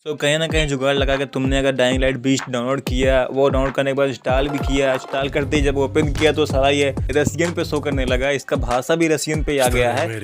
तो कहीं ना कहीं जुगाड़ लगा के तुमने अगर डाइंग लाइट बीस्ट डाउनलोड किया, वो डाउनलोड करने के बाद इंस्टॉल भी किया, इंस्टॉल करते ही जब ओपन किया तो सारा ये रसियन पे शो करने लगा, इसका भाषा भी रसियन पे आ गया है।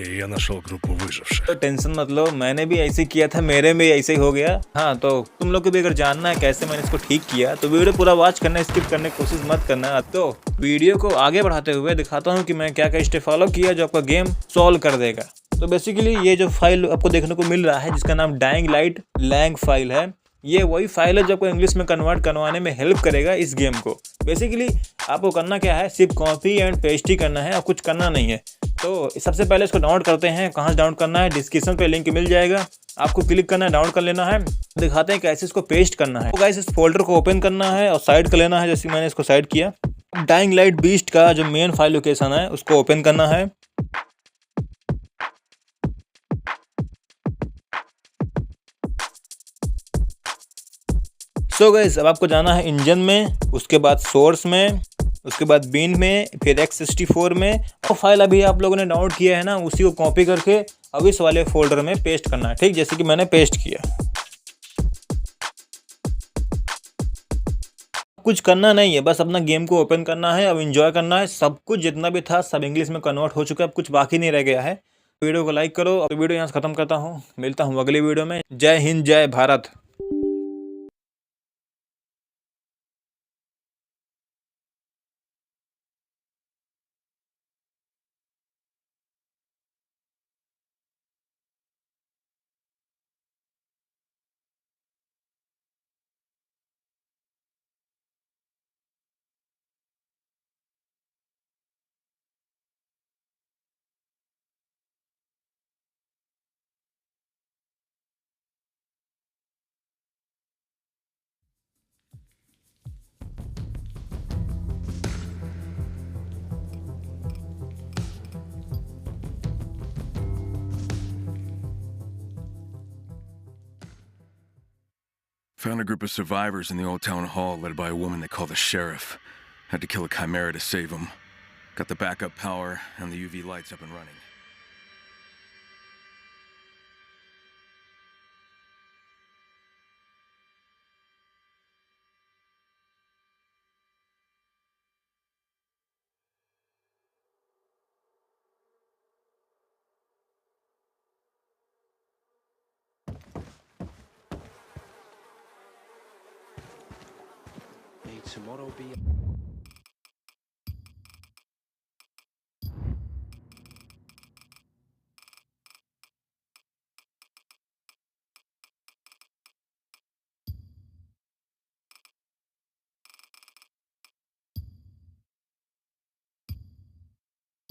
तो टेंशन मत लो, मैंने भी ऐसे किया था, मेरे में ऐसे ही हो गया। हाँ, तो तुम लोग को भी अगर जानना है कैसे मैंने इसको ठीक किया तो वीडियो पूरा वॉच करना, स्किप करने की कोशिश मत करना। तो वीडियो को आगे बढ़ाते हुए दिखाता हूँ कि मैं क्या क्या स्टेप फॉलो किया जो आपका गेम सॉल्व कर देगा। तो बेसिकली ये जो फाइल आपको देखने को मिल रहा है जिसका नाम डाइंग लाइट लैंग फाइल है, ये वही फाइल है जो आपको इंग्लिश में कन्वर्ट करवाने में हेल्प करेगा इस गेम को। बेसिकली आपको करना क्या है, सिर्फ कॉपी एंड पेस्ट ही करना है और कुछ करना नहीं है। तो सबसे पहले इसको डाउनलोड करते हैं। कहाँ से डाउनलोड करना है, डिस्क्रिप्शन पे लिंक मिल जाएगा, आपको क्लिक करना है, डाउनलोड कर लेना है। दिखाते हैं कैसे इसको पेस्ट करना है। तो गाइस इस फोल्डर को ओपन करना है और साइड कर लेना है, जैसे मैंने इसको साइड किया। डाइंग लाइट बीस्ट का जो मेन फाइल लोकेशन है उसको ओपन करना है। सो गाइस अब आपको जाना है इंजन में, उसके बाद सोर्स में, उसके बाद बिन में, फिर x64 में। और फाइल अभी आप लोगों ने डाउनलोड किया है ना, उसी को कॉपी करके अब इस वाले फोल्डर में पेस्ट करना है। ठीक, जैसे कि मैंने पेस्ट किया। कुछ करना नहीं है, बस अपना गेम को ओपन करना है, अब एंजॉय करना है। सब कुछ जितना भी था सब इंग्लिश में कन्वर्ट हो चुका है, अब कुछ बाकी नहीं रह गया है। वीडियो को लाइक करो। अब वीडियो यहाँ से खत्म करता हूँ, मिलता हूँ अगली वीडियो में। जय हिंद, जय Bharat. Found a group of survivors in the old town hall led by a woman they call the sheriff. Had to kill a chimera to save them. Got the backup power and the UV lights up and running. May tomorrow be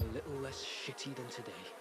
a little less shitty than today.